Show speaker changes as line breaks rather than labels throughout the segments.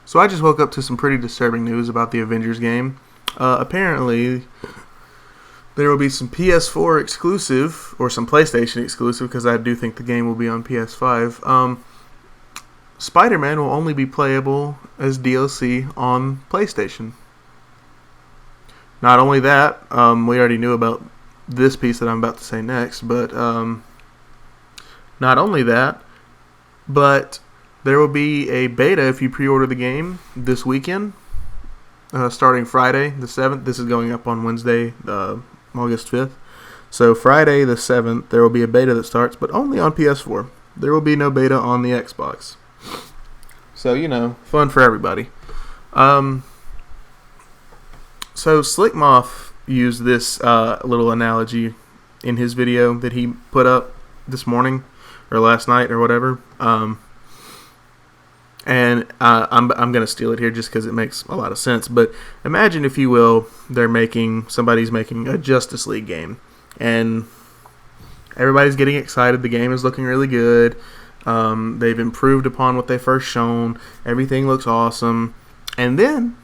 So I just woke up to some pretty disturbing news about the Avengers game. Apparently, there will be some PS4 exclusive, or some PlayStation exclusive, because I do think the game will be on PS5. Spider-Man will only be playable as DLC on PlayStation. Not only that, we already knew about this piece that I'm about to say next, but not only that, but there will be a beta if you pre-order the game this weekend, starting Friday the 7th. This is going up on Wednesday, August 5th. So Friday the 7th, there will be a beta that starts, but only on PS4. There will be no beta on the Xbox. So, fun for everybody. So Slickmoth used this little analogy in his video that he put up this morning, or last night, or whatever. And I'm going to steal it here just because it makes a lot of sense. But imagine, if you will, somebody's making a Justice League game. And everybody's getting excited. The game is looking really good. They've improved upon what they first shown. Everything looks awesome. And then,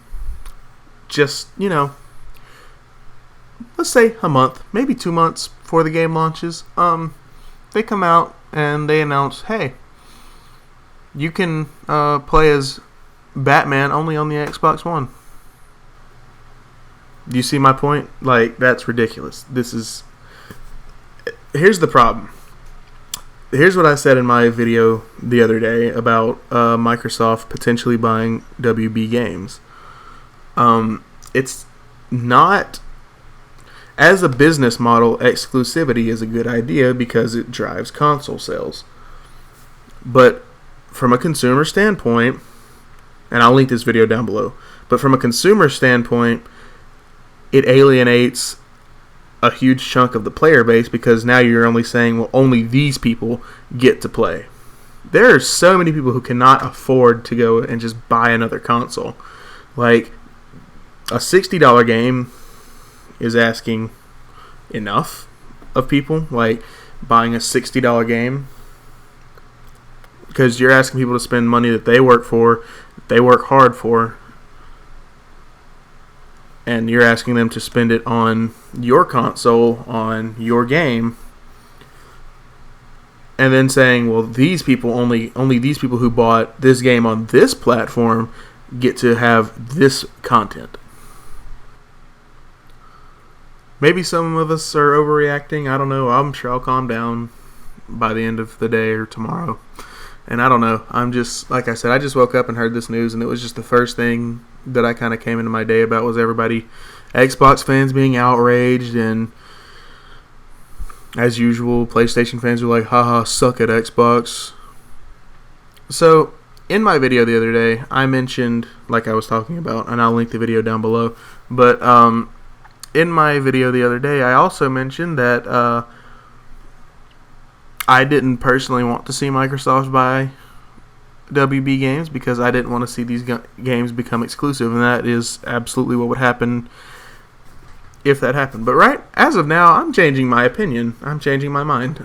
just, let's say a month, maybe 2 months before the game launches, they come out and they announce, hey, you can play as Batman only on the Xbox One. Do you see my point? Like, that's ridiculous. Here's the problem. Here's what I said in my video the other day about Microsoft potentially buying WB Games. It's not... As a business model, exclusivity is a good idea because it drives console sales. But from a consumer standpoint, and I'll link this video down below, but from a consumer standpoint, it alienates a huge chunk of the player base because now you're only saying, well, only these people get to play. There are so many people who cannot afford to go and just buy another console. Like, a $60 game is asking enough of people. Like, buying a $60 game, because you're asking people to spend money that they work hard for, and you're asking them to spend it on your console, on your game, and then saying, well, these people, only these people who bought this game on this platform get to have this content. Maybe some of us are overreacting. I don't know. I'm sure I'll calm down by the end of the day or tomorrow. And I don't know. I'm just, like I said, I just woke up and heard this news, and it was just the first thing that I kind of came into my day about was everybody, Xbox fans being outraged, and as usual, PlayStation fans were like, haha, suck at Xbox. So, in my video the other day, I mentioned, like I was talking about, and I'll link the video down below, but in my video the other day, I also mentioned that I didn't personally want to see Microsoft buy WB Games because I didn't want to see these games become exclusive, and that is absolutely what would happen if that happened. But right as of now, I'm changing my opinion. I'm changing my mind.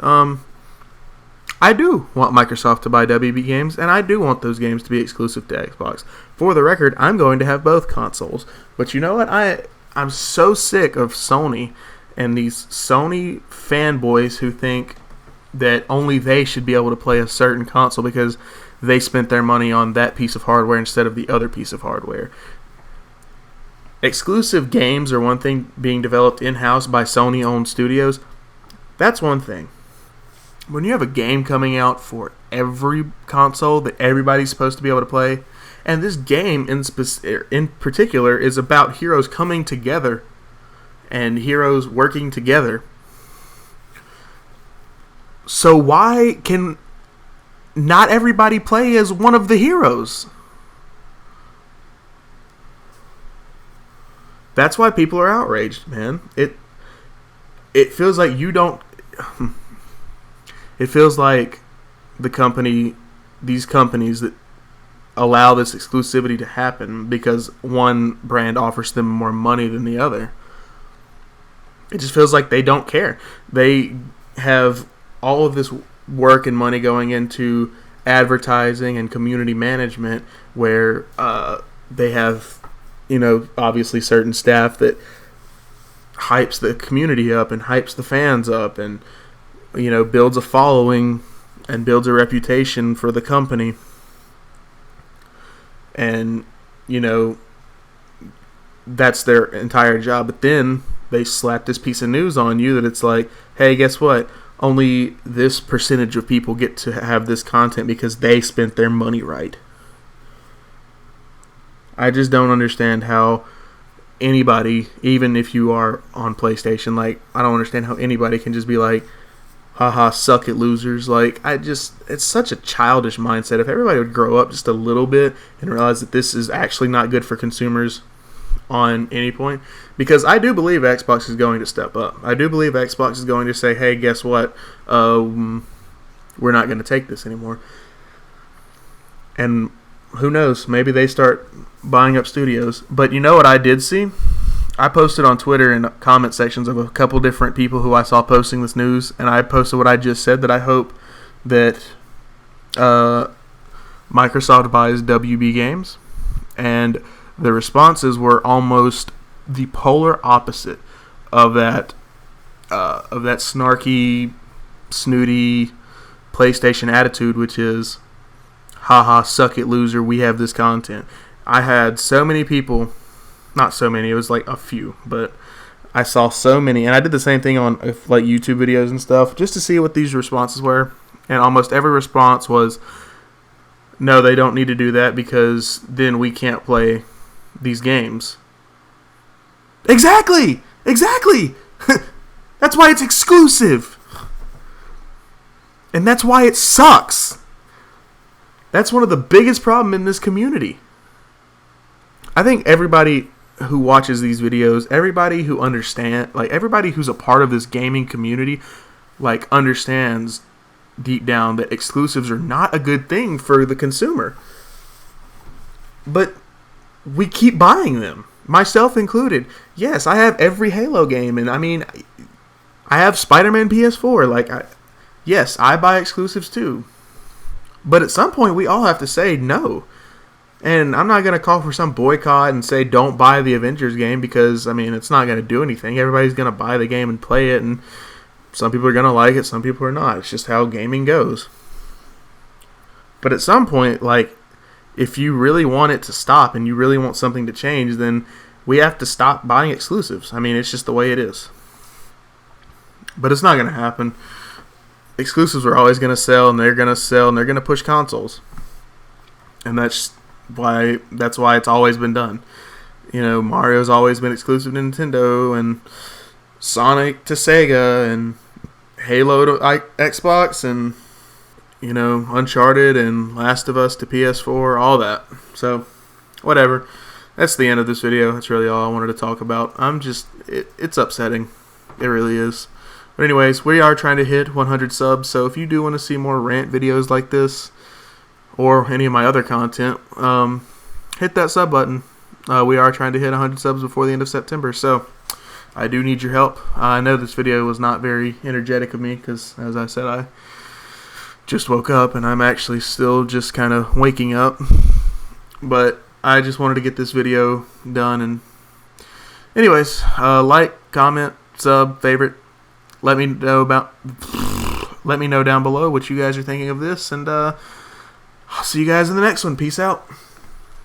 I do want Microsoft to buy WB Games, and I do want those games to be exclusive to Xbox. For the record, I'm going to have both consoles. But you know what? I'm so sick of Sony and these Sony fanboys who think that only they should be able to play a certain console because they spent their money on that piece of hardware instead of the other piece of hardware. Exclusive games are one thing, being developed in-house by Sony-owned studios. That's one thing. When you have a game coming out for every console that everybody's supposed to be able to play, and this game in particular is about heroes coming together and heroes working together. So why can not everybody play as one of the heroes? That's why people are outraged, man. It feels like you don't... It feels like these companies that allow this exclusivity to happen because one brand offers them more money than the other. It just feels like they don't care. They have all of this work and money going into advertising and community management where they have, obviously certain staff that hypes the community up and hypes the fans up and, builds a following and builds a reputation for the company. And, that's their entire job. But then they slap this piece of news on you that it's like, hey, guess what? Only this percentage of people get to have this content because they spent their money right. I just don't understand how anybody, even if you are on PlayStation, I don't understand how anybody can just be like, haha, suck it, losers. It's such a childish mindset. If everybody would grow up just a little bit and realize that this is actually not good for consumers on any point, because I do believe Xbox is going to step up. I do believe Xbox is going to say, hey, guess what? We're not going to take this anymore. And who knows? Maybe they start buying up studios. But you know what I did see? I posted on Twitter in comment sections of a couple different people who I saw posting this news, and I posted what I just said, that I hope that Microsoft buys WB Games. And the responses were almost the polar opposite of that snarky, snooty PlayStation attitude, which is, haha, suck it, loser, we have this content. I had so many people, not so many, it was like a few, but I saw so many, and I did the same thing on YouTube videos and stuff, just to see what these responses were, and almost every response was, no, they don't need to do that because then we can't play these games. Exactly! That's why it's exclusive. And that's why it sucks. That's one of the biggest problems in this community. I think everybody who watches these videos, everybody who everybody who's a part of this gaming community, understands deep down that exclusives are not a good thing for the consumer. But we keep buying them, myself included. Yes, I have every Halo game, and I have Spider-Man PS4. Yes, I buy exclusives too. But at some point, we all have to say no. And I'm not going to call for some boycott and say don't buy the Avengers game because, it's not going to do anything. Everybody's going to buy the game and play it, and some people are going to like it, some people are not. It's just how gaming goes. But at some point, if you really want it to stop and you really want something to change, then we have to stop buying exclusives. It's just the way it is. But it's not going to happen. Exclusives are always going to sell, and they're going to push consoles. And that's why it's always been done. Mario's always been exclusive to Nintendo, and Sonic to Sega, and Halo to Xbox, and Uncharted and Last of Us to PS4, all that. So, whatever. That's the end of this video. That's really all I wanted to talk about. It's upsetting. It really is. But anyways, we are trying to hit 100 subs, so if you do want to see more rant videos like this, or any of my other content, hit that sub button. We are trying to hit 100 subs before the end of September, so I do need your help. I know this video was not very energetic of me, because, as I said, I just woke up, and I'm actually still just kind of waking up. But I just wanted to get this video done. And anyways, like, comment, sub, favorite. Let me know down below what you guys are thinking of this, and I'll see you guys in the next one. Peace out.